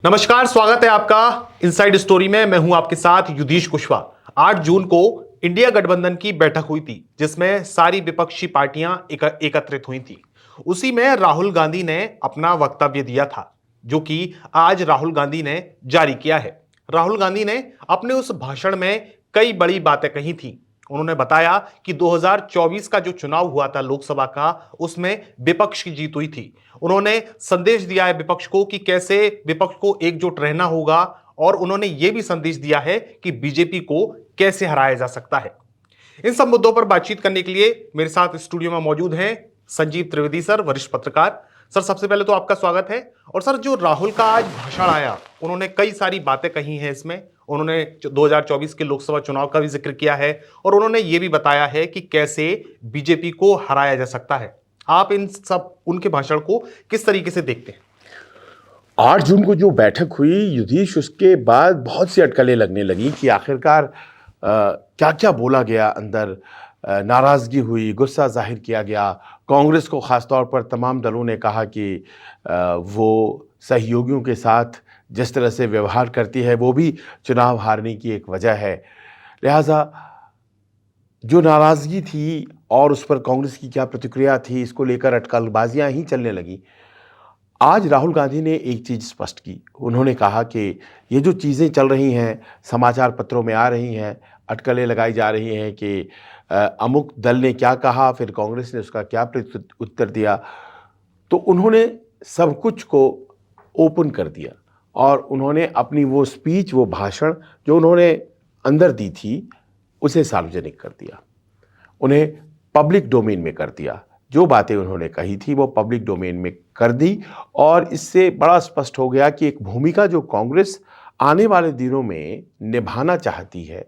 नमस्कार, स्वागत है आपका इनसाइड स्टोरी में। मैं हूं आपके साथ युधीश कुशवाहा। 8 जून को इंडिया गठबंधन की बैठक हुई थी जिसमें सारी विपक्षी पार्टियां एकत्रित हुई थी। उसी में राहुल गांधी ने अपना वक्तव्य दिया था जो कि आज राहुल गांधी ने जारी किया है। राहुल गांधी ने अपने उस भाषण में कई बड़ी बातें कही थी। उन्होंने बताया कि 2024 का जो चुनाव हुआ था लोकसभा का, उसमें विपक्ष की जीत हुई थी। उन्होंने संदेश दिया है विपक्ष को कि कैसे विपक्ष को एकजुट रहना होगा और उन्होंने यह भी संदेश दिया है कि बीजेपी को कैसे हराया जा सकता है। इन सब मुद्दों पर बातचीत करने के लिए मेरे साथ स्टूडियो में मौजूद हैं संजीव त्रिवेदी सर, वरिष्ठ पत्रकार। सर, सबसे पहले तो आपका स्वागत है। और सर, जो राहुल का आज भाषण आया, उन्होंने कई सारी बातें कही हैं इसमें। उन्होंने 2024 के लोकसभा चुनाव का भी जिक्र किया है और उन्होंने ये भी बताया है कि कैसे बीजेपी को हराया जा सकता है। आप इन सब उनके भाषण को किस तरीके से देखते हैं? 8 जून को जो बैठक हुई युधीश, उसके बाद बहुत सी अटकलें लगने लगी कि आखिरकार क्या क्या बोला गया। अंदर नाराज़गी हुई, गुस्सा जाहिर किया गया। कांग्रेस को ख़ासतौर पर तमाम दलों ने कहा कि वो सहयोगियों के साथ जिस तरह से व्यवहार करती है वो भी चुनाव हारने की एक वजह है। लिहाजा जो नाराज़गी थी और उस पर कांग्रेस की क्या प्रतिक्रिया थी, इसको लेकर अटकलबाजियाँ ही चलने लगी। आज राहुल गांधी ने एक चीज़ स्पष्ट की। उन्होंने कहा कि ये जो चीज़ें चल रही हैं, समाचार पत्रों में आ रही हैं, अटकलें लगाई जा रही हैं कि अमुक दल ने क्या कहा, फिर कांग्रेस ने उसका क्या उत्तर दिया, तो उन्होंने सब कुछ को ओपन कर दिया और उन्होंने अपनी वो स्पीच, वो भाषण जो उन्होंने अंदर दी थी, उसे सार्वजनिक कर दिया, उन्हें पब्लिक डोमेन में कर दिया। जो बातें उन्होंने कही थी वो पब्लिक डोमेन में कर दी और इससे बड़ा स्पष्ट हो गया कि एक भूमिका जो कांग्रेस आने वाले दिनों में निभाना चाहती है,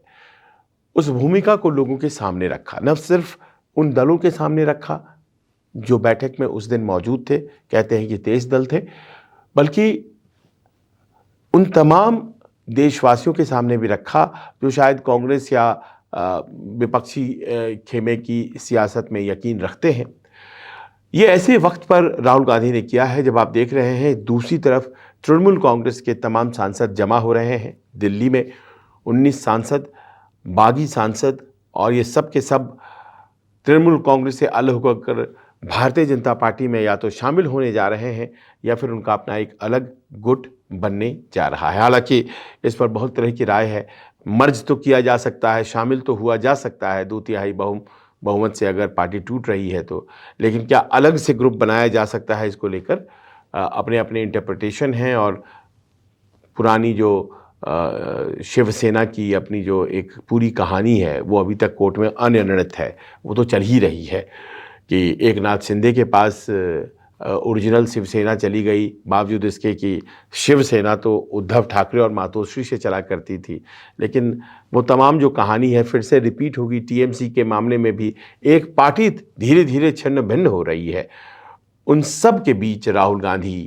उस भूमिका को लोगों के सामने रखा। न सिर्फ उन दलों के सामने रखा जो बैठक में उस दिन मौजूद थे, कहते हैं कि 23 दल थे, बल्कि उन तमाम देशवासियों के सामने भी रखा जो शायद कांग्रेस या विपक्षी खेमे की सियासत में यकीन रखते हैं। ये ऐसे वक्त पर राहुल गांधी ने किया है जब आप देख रहे हैं दूसरी तरफ तृणमूल कांग्रेस के तमाम सांसद जमा हो रहे हैं। दिल्ली में 19 सांसद, बागी सांसद, और ये सब के सब तृणमूल कांग्रेस से अलग होकर भारतीय जनता पार्टी में या तो शामिल होने जा रहे हैं या फिर उनका अपना एक अलग गुट बनने जा रहा है। हालांकि इस पर बहुत तरह की राय है। मर्ज तो किया जा सकता है, शामिल तो हुआ जा सकता है 2/3 बहुमत से अगर पार्टी टूट रही है तो, लेकिन क्या अलग से ग्रुप बनाया जा सकता है, इसको लेकर अपने अपने इंटरप्रिटेशन हैं। और पुरानी जो शिवसेना की अपनी जो एक पूरी कहानी है वो अभी तक कोर्ट में अनिर्णित है, वो तो चल ही रही है कि एक नाथ शिंदे के पास ओरिजिनल शिवसेना चली गई, बावजूद इसके कि शिवसेना तो उद्धव ठाकरे और मातोश्री से चला करती थी। लेकिन वो तमाम जो कहानी है फिर से रिपीट होगी। टीएमसी के मामले में भी एक पार्टी धीरे धीरे छिन्न भिन्न हो रही है। उन सब के बीच राहुल गांधी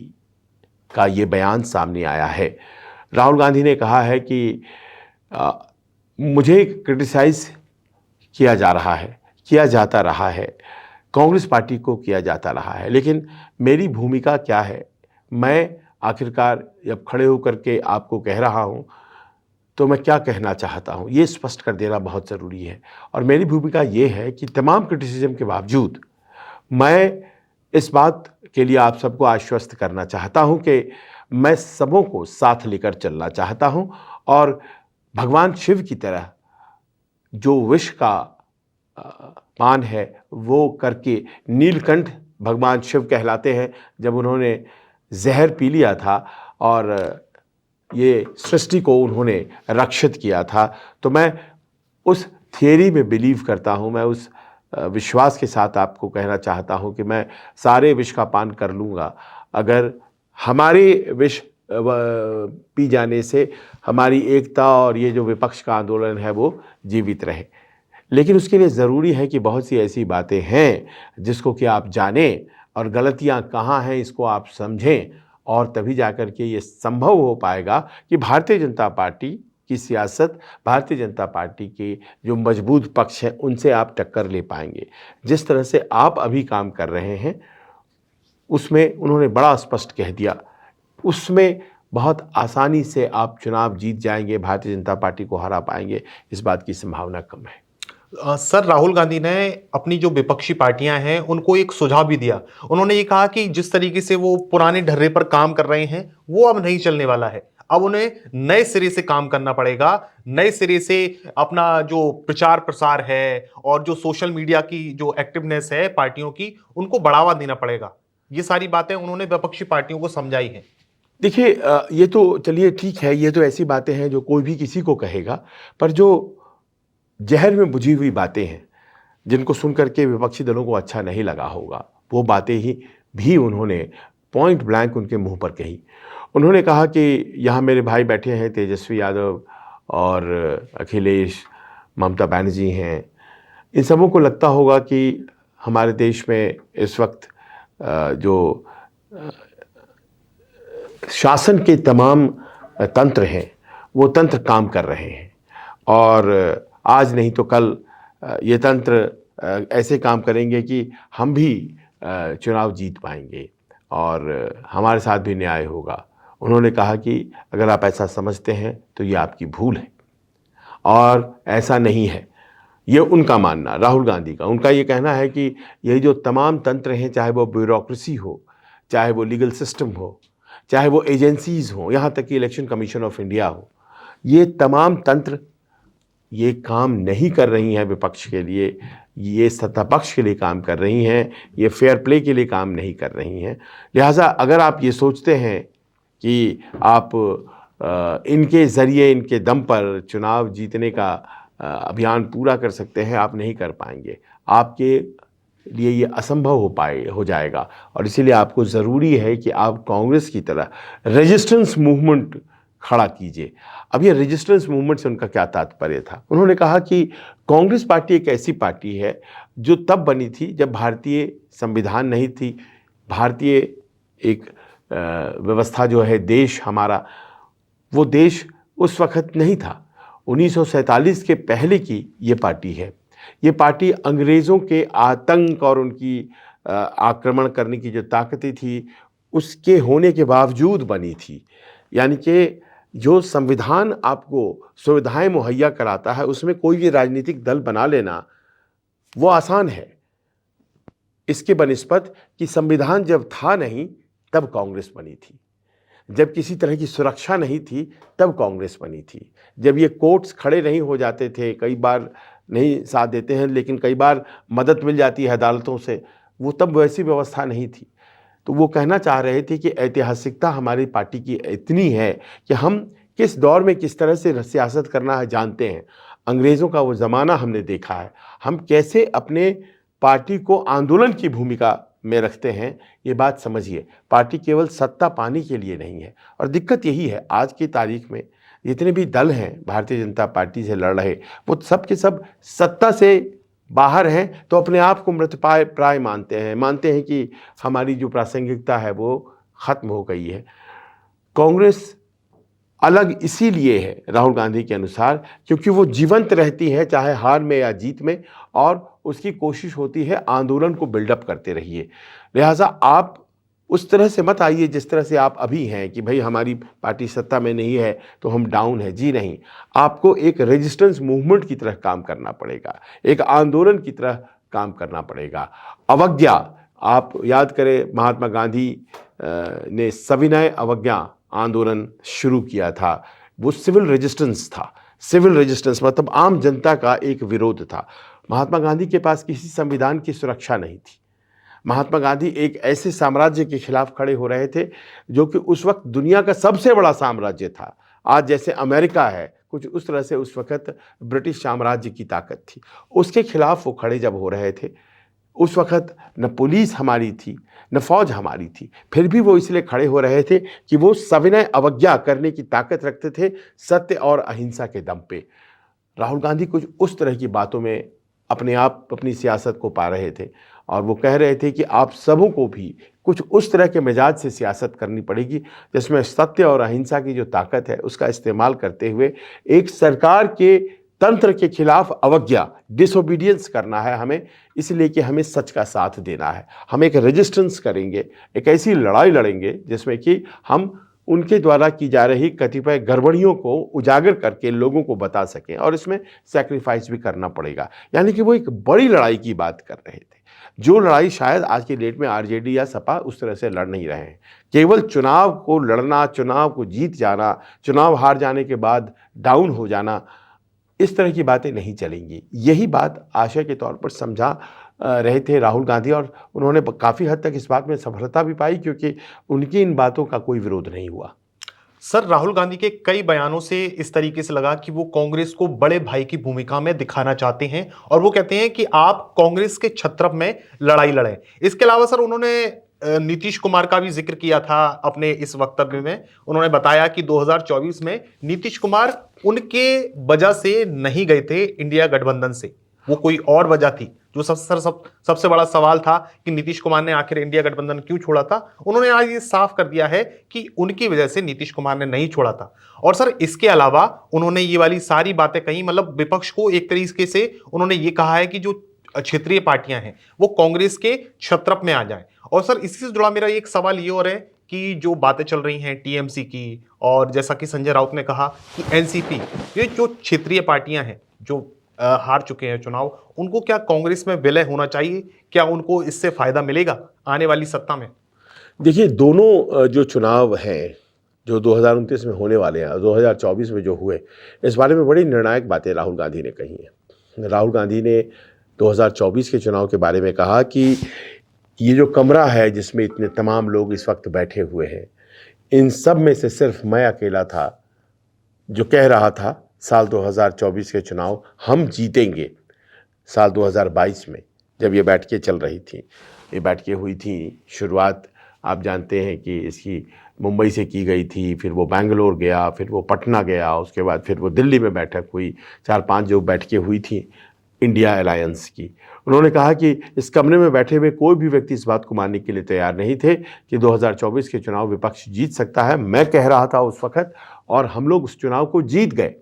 का ये बयान सामने आया है। राहुल गांधी ने कहा है कि मुझे क्रिटिसाइज़ किया जा रहा है, किया जाता रहा है, कांग्रेस पार्टी को किया जाता रहा है, लेकिन मेरी भूमिका क्या है? मैं आखिरकार जब खड़े होकर के आपको कह रहा हूँ तो मैं क्या कहना चाहता हूँ, ये स्पष्ट कर देना बहुत ज़रूरी है। और मेरी भूमिका ये है कि तमाम क्रिटिसिज्म के बावजूद मैं इस बात के लिए आप सबको आश्वस्त करना चाहता हूँ कि मैं सबों को साथ लेकर चलना चाहता हूँ और भगवान शिव की तरह जो विष का पान है वो करके, नीलकंठ भगवान शिव कहलाते हैं, जब उन्होंने जहर पी लिया था और ये सृष्टि को उन्होंने रक्षित किया था, तो मैं उस थियरी में बिलीव करता हूँ। मैं उस विश्वास के साथ आपको कहना चाहता हूँ कि मैं सारे विष का पान कर लूँगा अगर हमारे विष पी जाने से हमारी एकता और ये जो विपक्ष का आंदोलन है वो जीवित रहे। लेकिन उसके लिए ज़रूरी है कि बहुत सी ऐसी बातें हैं जिसको कि आप जानें और गलतियां कहाँ हैं इसको आप समझें, और तभी जाकर के ये संभव हो पाएगा कि भारतीय जनता पार्टी की सियासत, भारतीय जनता पार्टी के जो मजबूत पक्ष हैं उनसे आप टक्कर ले पाएंगे। जिस तरह से आप अभी काम कर रहे हैं उसमें उन्होंने बड़ा स्पष्ट कह दिया, उसमें बहुत आसानी से आप चुनाव जीत जाएंगे, भारतीय जनता पार्टी को हरा पाएंगे, इस बात की संभावना कम है। सर, राहुल गांधी ने अपनी जो विपक्षी पार्टियां हैं उनको एक सुझाव भी दिया। उन्होंने ये कहा कि जिस तरीके से वो पुराने ढर्रे पर काम कर रहे हैं वो अब नहीं चलने वाला है। अब उन्हें नए सिरे से काम करना पड़ेगा, नए सिरे से अपना जो प्रचार प्रसार है और जो सोशल मीडिया की जो एक्टिवनेस है पार्टियों की, उनको बढ़ावा देना पड़ेगा। ये सारी बातें उन्होंने विपक्षी पार्टियों को समझाई हैं। देखिए, ये तो चलिए ठीक है, ये तो ऐसी बातें हैं जो कोई भी किसी को कहेगा, पर जो जहर में बुझी हुई बातें हैं, जिनको सुन करके विपक्षी दलों को अच्छा नहीं लगा होगा, वो बातें ही भी उन्होंने पॉइंट ब्लैंक उनके मुंह पर कही। उन्होंने कहा कि यहाँ मेरे भाई बैठे हैं, तेजस्वी यादव और अखिलेश, ममता बनर्जी हैं। इन सबों को लगता होगा कि हमारे देश में इस वक्त जो शासन के तमाम तंत्र हैं, वो तंत्र काम कर रहे हैं और आज नहीं तो कल ये तंत्र ऐसे काम करेंगे कि हम भी चुनाव जीत पाएंगे और हमारे साथ भी न्याय होगा। उन्होंने कहा कि अगर आप ऐसा समझते हैं तो ये आपकी भूल है और ऐसा नहीं है। ये उनका मानना, राहुल गांधी का, उनका ये कहना है कि ये जो तमाम तंत्र हैं, चाहे वो ब्यूरोक्रेसी हो, चाहे वो लीगल सिस्टम हो, चाहे वो एजेंसीज हो, यहाँ तक कि इलेक्शन कमीशन ऑफ इंडिया हो, ये तमाम तंत्र ये काम नहीं कर रही हैं विपक्ष के लिए, ये सत्ता पक्ष के लिए काम कर रही हैं, ये फेयर प्ले के लिए काम नहीं कर रही हैं। लिहाजा अगर आप ये सोचते हैं कि आप इनके ज़रिए, इनके दम पर चुनाव जीतने का अभियान पूरा कर सकते हैं, आप नहीं कर पाएंगे। आपके लिए ये असंभव हो जाएगा और इसीलिए आपको ज़रूरी है कि आप कांग्रेस की तरह रेजिस्टेंस मूवमेंट खड़ा कीजिए। अब ये रेजिस्टेंस मूवमेंट से उनका क्या तात्पर्य था? उन्होंने कहा कि कांग्रेस पार्टी एक ऐसी पार्टी है जो तब बनी थी जब भारतीय संविधान नहीं थी, भारतीय एक व्यवस्था जो है, देश हमारा, वो देश उस वक्त नहीं था। 1947 के पहले की ये पार्टी है। ये पार्टी अंग्रेज़ों के आतंक और उनकी आक्रमण करने की जो ताकतें थी, उसके होने के बावजूद बनी थी। यानी कि जो संविधान आपको सुविधाएं मुहैया कराता है, उसमें कोई भी राजनीतिक दल बना लेना वो आसान है, इसके बनिस्बत कि संविधान जब था नहीं तब कांग्रेस बनी थी, जब किसी तरह की सुरक्षा नहीं थी तब कांग्रेस बनी थी, जब ये कोर्ट्स खड़े नहीं हो जाते थे, कई बार नहीं साथ देते हैं लेकिन कई बार मदद मिल जाती है अदालतों से, वो तब वैसी व्यवस्था नहीं थी। तो वो कहना चाह रहे थे कि ऐतिहासिकता हमारी पार्टी की इतनी है कि हम किस दौर में किस तरह से सियासत करना है जानते हैं। अंग्रेज़ों का वो ज़माना हमने देखा है, हम कैसे अपने पार्टी को आंदोलन की भूमिका में रखते हैं, ये बात समझिए। पार्टी केवल सत्ता पाने के लिए नहीं है और दिक्कत यही है, आज की तारीख में जितने भी दल हैं भारतीय जनता पार्टी से लड़ रहे, वो सब के सब सत्ता से बाहर हैं तो अपने आप को मृतप्राय प्राय मानते हैं कि हमारी जो प्रासंगिकता है वो ख़त्म हो गई है। कांग्रेस अलग इसीलिए है राहुल गांधी के अनुसार क्योंकि वो जीवंत रहती है, चाहे हार में या जीत में, और उसकी कोशिश होती है आंदोलन को बिल्डअप करते रहिए। लिहाजा आप उस तरह से मत आइए जिस तरह से आप अभी हैं कि भाई हमारी पार्टी सत्ता में नहीं है तो हम डाउन है। जी नहीं, आपको एक रेजिस्टेंस मूवमेंट की तरह काम करना पड़ेगा, एक आंदोलन की तरह काम करना पड़ेगा। अवज्ञा, आप याद करें महात्मा गांधी ने सविनय अवज्ञा आंदोलन शुरू किया था, वो सिविल रेजिस्टेंस था। सिविल रेजिस्टेंस मतलब आम जनता का एक विरोध था। महात्मा गांधी के पास किसी संविधान की सुरक्षा नहीं थी। महात्मा गांधी एक ऐसे साम्राज्य के खिलाफ खड़े हो रहे थे जो कि उस वक्त दुनिया का सबसे बड़ा साम्राज्य था। आज जैसे अमेरिका है, कुछ उस तरह से उस वक्त ब्रिटिश साम्राज्य की ताकत थी। उसके खिलाफ वो खड़े जब हो रहे थे, उस वक्त न पुलिस हमारी थी न फौज हमारी थी, फिर भी वो इसलिए खड़े हो रहे थे कि वो सविनय अवज्ञा करने की ताकत रखते थे, सत्य और अहिंसा के दम पे। राहुल गांधी कुछ उस तरह की बातों में अपने आप अपनी सियासत को पा रहे थे और वो कह रहे थे कि आप सबों को भी कुछ उस तरह के मिजाज से सियासत करनी पड़ेगी जिसमें सत्य और अहिंसा की जो ताकत है उसका इस्तेमाल करते हुए एक सरकार के तंत्र के खिलाफ अवज्ञा, डिसोबीडियंस करना है हमें, इसलिए कि हमें सच का साथ देना है। हम एक रेजिस्टेंस करेंगे, एक ऐसी लड़ाई लड़ेंगे जिसमें कि हम उनके द्वारा की जा रही कतिपय गड़बड़ियों को उजागर करके लोगों को बता सकें, और इसमें सैक्रिफाइस भी करना पड़ेगा। यानी कि वो एक बड़ी लड़ाई की बात कर रहे थे, जो लड़ाई शायद आज की डेट में आरजेडी या सपा उस तरह से लड़ नहीं रहे हैं। केवल चुनाव को लड़ना, चुनाव को जीत जाना, चुनाव हार जाने के बाद डाउन हो जाना, इस तरह की बातें नहीं चलेंगी। यही बात आशय के तौर पर समझा रहे थे राहुल गांधी, और उन्होंने काफ़ी हद तक इस बात में सफलता भी पाई, क्योंकि उनकी इन बातों का कोई विरोध नहीं हुआ। सर, राहुल गांधी के कई बयानों से इस तरीके से लगा कि वो कांग्रेस को बड़े भाई की भूमिका में दिखाना चाहते हैं और वो कहते हैं कि आप कांग्रेस के छत्रप में लड़ाई लड़ें। इसके अलावा सर उन्होंने नीतीश कुमार का भी जिक्र किया था अपने इस वक्तव्य में। उन्होंने बताया कि 2024 में नीतीश कुमार उनके वजह से नहीं गए थे इंडिया गठबंधन से, वो कोई और वजह थी। जो सबसे बड़ा सवाल था कि नीतीश कुमार ने आखिर इंडिया गठबंधन क्यों छोड़ा था, उन्होंने आज ये साफ कर दिया है कि उनकी वजह से नीतीश कुमार ने नहीं छोड़ा था। और सर इसके अलावा उन्होंने ये वाली सारी बातें कही, मतलब विपक्ष को एक तरीके से उन्होंने ये कहा है कि जो क्षेत्रीय पार्टियां हैं वो कांग्रेस के छत्रप में आ जाएं। और सर इसी से जुड़ा मेरा एक सवाल ये और है कि जो बातें चल रही हैं टीएमसी की, और जैसा कि संजय राउत ने कहा कि एनसीपी, ये जो क्षेत्रीय पार्टियां हैं जो हार चुके हैं चुनाव, उनको क्या कांग्रेस में विलय होना चाहिए? क्या उनको इससे फायदा मिलेगा आने वाली सत्ता में? देखिए, दोनों जो चुनाव हैं जो 2029 में होने वाले हैं, 2024 में जो हुए, इस बारे में बड़ी निर्णायक बातें राहुल गांधी ने कही हैं। राहुल गांधी ने 2024 के चुनाव के बारे में कहा कि ये जो कमरा है जिसमें इतने तमाम लोग इस वक्त बैठे हुए हैं, इन सब में से सिर्फ मैं अकेला था जो कह रहा था साल 2024 के चुनाव हम जीतेंगे। साल 2022 में जब ये बैठकें चल रही थी, ये बैठकें हुई थी, शुरुआत आप जानते हैं कि इसकी मुंबई से की गई थी, फिर वो बेंगलोर गया, फिर वो पटना गया, उसके बाद फिर वो दिल्ली में बैठक हुई। 4-5 जो बैठकें हुई थी इंडिया अलायंस की। उन्होंने कहा कि इस कमरे में बैठे हुए कोई भी व्यक्ति इस बात को मानने के लिए तैयार नहीं थे कि 2024 के चुनाव विपक्ष जीत सकता है। मैं कह रहा था उस वक्त, और हम लोग उस चुनाव को जीत गए।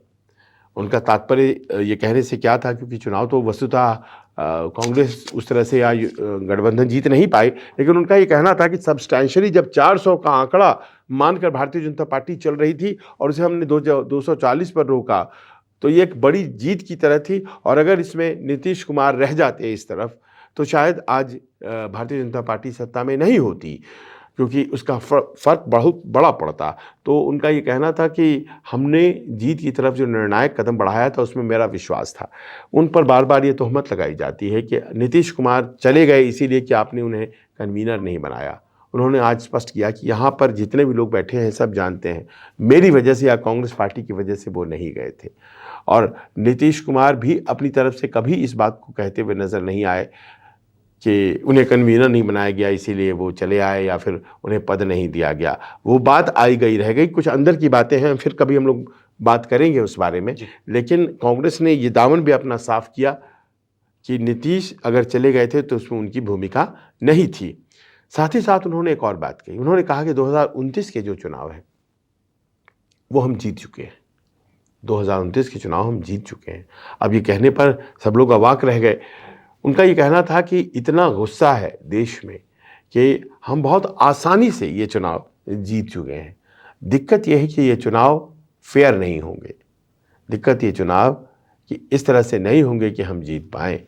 उनका तात्पर्य ये कहने से क्या था, क्योंकि चुनाव तो वस्तुतः कांग्रेस उस तरह से या गठबंधन जीत नहीं पाई, लेकिन उनका ये कहना था कि सब्सटैंशियली जब 400 का आंकड़ा मानकर भारतीय जनता पार्टी चल रही थी और उसे हमने 240 पर रोका, तो ये एक बड़ी जीत की तरह थी। और अगर इसमें नीतीश कुमार रह जाते इस तरफ, तो शायद आज भारतीय जनता पार्टी सत्ता में नहीं होती, क्योंकि उसका फ़र्क बहुत बड़ा पड़ता। तो उनका ये कहना था कि हमने जीत की तरफ जो निर्णायक कदम बढ़ाया था उसमें मेरा विश्वास था। उन पर बार बार ये तोहमत लगाई जाती है कि नीतीश कुमार चले गए इसीलिए कि आपने उन्हें कन्वीनर नहीं बनाया। उन्होंने आज स्पष्ट किया कि यहाँ पर जितने भी लोग बैठे हैं सब जानते हैं, मेरी वजह से या कांग्रेस पार्टी की वजह से वो नहीं गए थे। और नीतीश कुमार भी अपनी तरफ से कभी इस बात को कहते हुए नज़र नहीं आए कि उन्हें कन्वीनर नहीं बनाया गया इसीलिए वो चले आए या फिर उन्हें पद नहीं दिया गया। वो बात आई गई रह गई, कुछ अंदर की बातें हैं, फिर कभी हम लोग बात करेंगे उस बारे में। लेकिन कांग्रेस ने ये दामन भी अपना साफ किया कि नीतीश अगर चले गए थे तो उसमें उनकी भूमिका नहीं थी। साथ ही साथ उन्होंने एक और बात कही, उन्होंने कहा कि 2029 के जो चुनाव है वो हम जीत चुके हैं। 2029 के चुनाव हम जीत चुके हैं। अब ये कहने पर सब लोग अवाक रह गए। उनका ये कहना था कि इतना गुस्सा है देश में कि हम बहुत आसानी से ये चुनाव जीत चुके हैं। दिक्कत यह है कि ये चुनाव फेयर नहीं होंगे। दिक्कत ये चुनाव कि इस तरह से नहीं होंगे कि हम जीत पाएँ,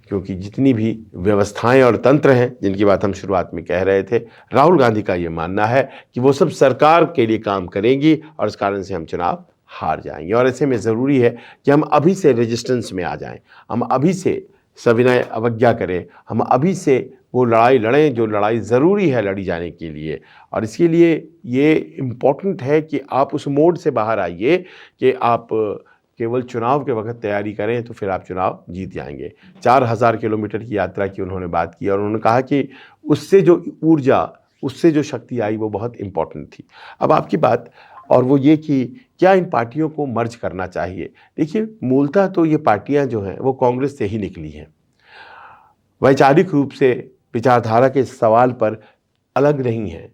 क्योंकि जितनी भी व्यवस्थाएं और तंत्र हैं जिनकी बात हम शुरुआत में कह रहे थे, राहुल गांधी का ये मानना है कि वो सब सरकार के लिए काम करेंगी और इस कारण से हम चुनाव हार जाएंगे। और ऐसे में ज़रूरी है कि हम अभी से रेजिस्टेंस में आ जाएं, हम अभी से सविनय अवज्ञा करें, हम अभी से वो लड़ाई लड़ें जो लड़ाई ज़रूरी है लड़ी जाने के लिए। और इसके लिए ये इम्पोर्टेंट है कि आप उस मोड से बाहर आइए कि आप केवल चुनाव के वक्त तैयारी करें तो फिर आप चुनाव जीत जाएंगे। 4000 किलोमीटर की यात्रा की उन्होंने बात की और उन्होंने कहा कि उससे जो ऊर्जा, उससे जो शक्ति आई वो बहुत इम्पोर्टेंट थी। अब आपकी बात और वो ये कि क्या इन पार्टियों को मर्ज करना चाहिए। देखिए, मूलतः तो ये पार्टियां जो हैं वो कांग्रेस से ही निकली हैं। वैचारिक रूप से विचारधारा के सवाल पर अलग नहीं हैं।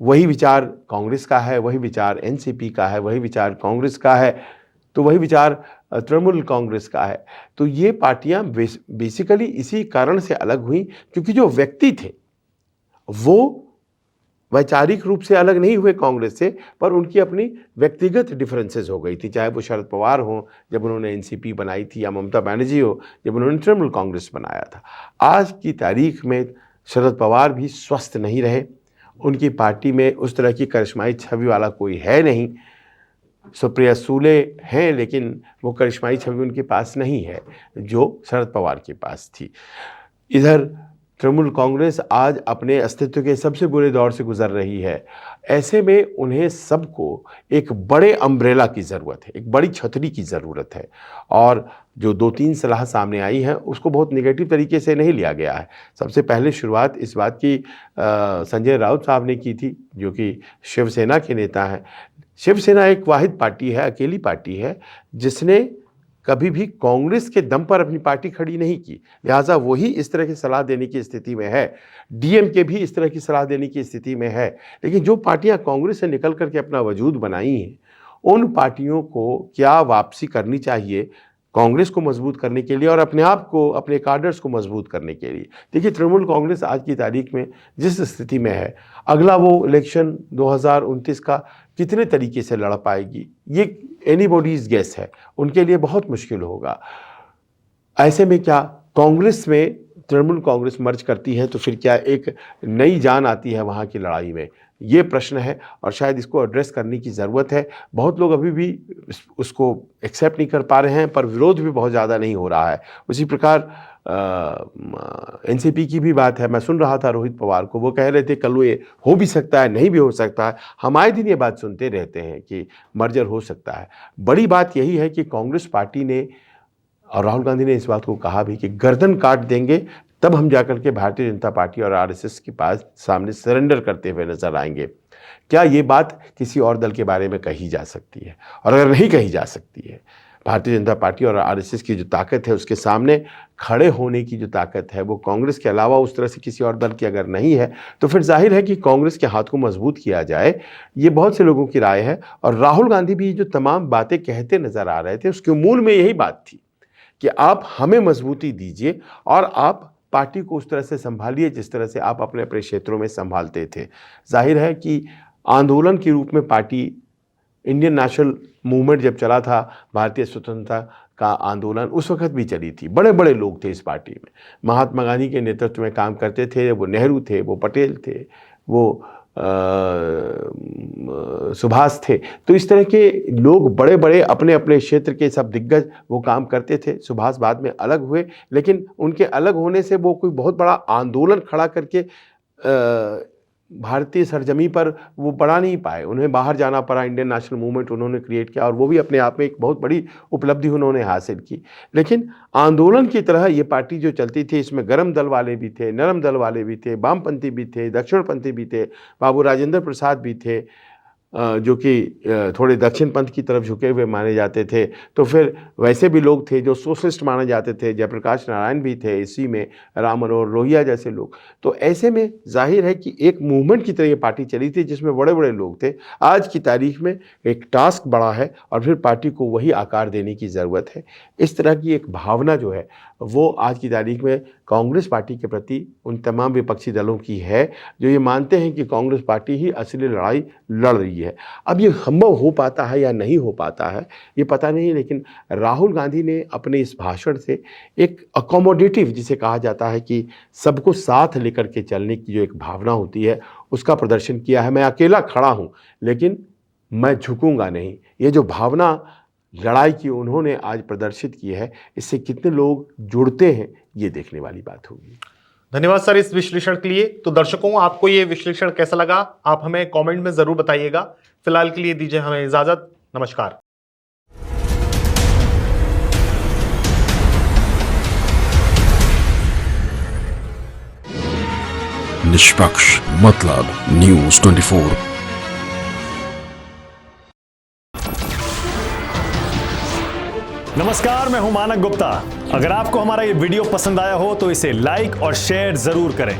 वही विचार कांग्रेस का है, वही विचार एनसीपी का है, वही विचार कांग्रेस का है, तो वही विचार तृणमूल कांग्रेस का है। तो ये पार्टियां बेसिकली इसी कारण से अलग हुई क्योंकि जो व्यक्ति थे वो वैचारिक रूप से अलग नहीं हुए कांग्रेस से, पर उनकी अपनी व्यक्तिगत डिफरेंसेस हो गई थी, चाहे वो शरद पवार हो जब उन्होंने एनसीपी बनाई थी, या ममता बनर्जी हो जब उन्होंने तृणमूल कांग्रेस बनाया था। आज की तारीख में शरद पवार भी स्वस्थ नहीं रहे, उनकी पार्टी में उस तरह की करिश्माई छवि वाला कोई है नहीं। सुप्रिया सूले हैं, लेकिन वो करिश्माई छवि उनके पास नहीं है जो शरद पवार के पास थी। इधर तृणमूल कांग्रेस आज अपने अस्तित्व के सबसे बुरे दौर से गुजर रही है। ऐसे में उन्हें सबको एक बड़े अम्ब्रेला की ज़रूरत है, एक बड़ी छतरी की ज़रूरत है। और जो 2-3 सलाह सामने आई हैं उसको बहुत नेगेटिव तरीके से नहीं लिया गया है। सबसे पहले शुरुआत इस बात की संजय राउत साहब ने की थी, जो कि शिवसेना के नेता हैं। शिवसेना एक वाहिद पार्टी है, अकेली पार्टी है जिसने कभी भी कांग्रेस के दम पर अपनी पार्टी खड़ी नहीं की, लिहाजा वही इस तरह की सलाह देने की स्थिति में है। डीएमके भी इस तरह की सलाह देने की स्थिति में है। लेकिन जो पार्टियां कांग्रेस से निकल करके अपना वजूद बनाई हैं, उन पार्टियों को क्या वापसी करनी चाहिए कांग्रेस को मजबूत करने के लिए और अपने आप को, अपने कार्डर्स को मजबूत करने के लिए। देखिए, तृणमूल कांग्रेस आज की तारीख में जिस स्थिति में है, अगला वो इलेक्शन 2029 का कितने तरीके से लड़ पाएगी, ये एनीबॉडीज गेस है, उनके लिए बहुत मुश्किल होगा। ऐसे में क्या कांग्रेस में तृणमूल कांग्रेस मर्ज करती है तो फिर क्या एक नई जान आती है वहाँ की लड़ाई में, ये प्रश्न है और शायद इसको एड्रेस करने की ज़रूरत है। बहुत लोग अभी भी उसको एक्सेप्ट नहीं कर पा रहे हैं, पर विरोध भी बहुत ज़्यादा नहीं हो रहा है। उसी प्रकार एनसीपी की भी बात है। मैं सुन रहा था रोहित पवार को, वो कह रहे थे कल ये हो भी सकता है, नहीं भी हो सकता है। हम आए दिन ये बात सुनते रहते हैं कि मर्जर हो सकता है। बड़ी बात यही है कि कांग्रेस पार्टी ने और राहुल गांधी ने इस बात को कहा भी कि गर्दन काट देंगे तब हम जाकर के भारतीय जनता पार्टी और आरएसएस के पास सामने सरेंडर करते हुए नजर आएंगे। क्या ये बात किसी और दल के बारे में कही जा सकती है? और अगर नहीं कही जा सकती है, भारतीय जनता पार्टी और आरएसएस की जो ताकत है, उसके सामने खड़े होने की जो ताकत है, वो कांग्रेस के अलावा उस तरह से किसी और दल की अगर नहीं है, तो फिर जाहिर है कि कांग्रेस के हाथ को मजबूत किया जाए। ये बहुत से लोगों की राय है। और राहुल गांधी भी जो तमाम बातें कहते नजर आ रहे थे, उसके मूल में यही बात थी कि आप हमें मजबूती दीजिए और आप पार्टी को उस तरह से संभालिए जिस तरह से आप अपने अपने क्षेत्रों में संभालते थे। जाहिर है कि आंदोलन के रूप में पार्टी, इंडियन नेशनल मूवमेंट जब चला था, भारतीय स्वतंत्रता का आंदोलन, उस वक्त भी चली थी। बड़े बड़े लोग थे इस पार्टी में, महात्मा गांधी के नेतृत्व में काम करते थे। वो नेहरू थे, वो पटेल थे, वो सुभाष थे। तो इस तरह के लोग बड़े बड़े अपने अपने क्षेत्र के सब दिग्गज वो काम करते थे। सुभाष बाद में अलग हुए, लेकिन उनके अलग होने से वो कोई बहुत बड़ा आंदोलन खड़ा करके भारतीय सरजमी पर वो बढ़ा नहीं पाए। उन्हें बाहर जाना पड़ा, इंडियन नेशनल मूवमेंट उन्होंने क्रिएट किया और वो भी अपने आप में एक बहुत बड़ी उपलब्धि उन्होंने हासिल की। लेकिन आंदोलन की तरह ये पार्टी जो चलती थी, इसमें गर्म दल वाले भी थे, नरम दल वाले भी थे, वामपंथी भी थे, दक्षिणपंथी भी थे, बाबू राजेंद्र प्रसाद भी थे जो कि थोड़े दक्षिण पंथ की तरफ झुके हुए माने जाते थे। तो फिर वैसे भी लोग थे जो सोशलिस्ट माने जाते थे, जयप्रकाश नारायण भी थे इसी में, राम मनोहर लोहिया जैसे लोग। तो ऐसे में जाहिर है कि एक मूवमेंट की तरह ये पार्टी चली थी जिसमें बड़े बड़े लोग थे। आज की तारीख में एक टास्क बड़ा है और फिर पार्टी को वही आकार देने की ज़रूरत है। इस तरह की एक भावना जो है वो आज की तारीख में कांग्रेस पार्टी के प्रति उन तमाम विपक्षी दलों की है जो ये मानते हैं कि कांग्रेस पार्टी ही असली लड़ाई लड़ रही है। अब ये संभव हो पाता है या नहीं हो पाता है ये पता नहीं, लेकिन राहुल गांधी ने अपने इस भाषण से एक अकोमोडेटिव, जिसे कहा जाता है कि सबको साथ लेकर के चलने की जो एक भावना होती है, उसका प्रदर्शन किया है। मैं अकेला खड़ा हूँ लेकिन मैं झुकूंगा नहीं, ये जो भावना लड़ाई की उन्होंने आज प्रदर्शित की है, इससे कितने लोग जुड़ते हैं ये देखने वाली बात होगी। धन्यवाद सर इस विश्लेषण के लिए। तो दर्शकों, आपको ये विश्लेषण कैसा लगा आप हमें कमेंट में जरूर बताइएगा। फिलहाल के लिए दीजिए हमें इजाजत। नमस्कार। निष्पक्ष मतलब न्यूज़ 24। नमस्कार, मैं हूं मानक गुप्ता। अगर आपको हमारा ये वीडियो पसंद आया हो तो इसे लाइक और शेयर जरूर करें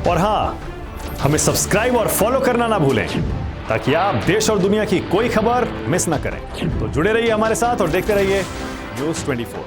और हाँ, हमें सब्सक्राइब और फॉलो करना ना भूलें ताकि आप देश और दुनिया की कोई खबर मिस ना करें। तो जुड़े रहिए हमारे साथ और देखते रहिए न्यूज़ 24।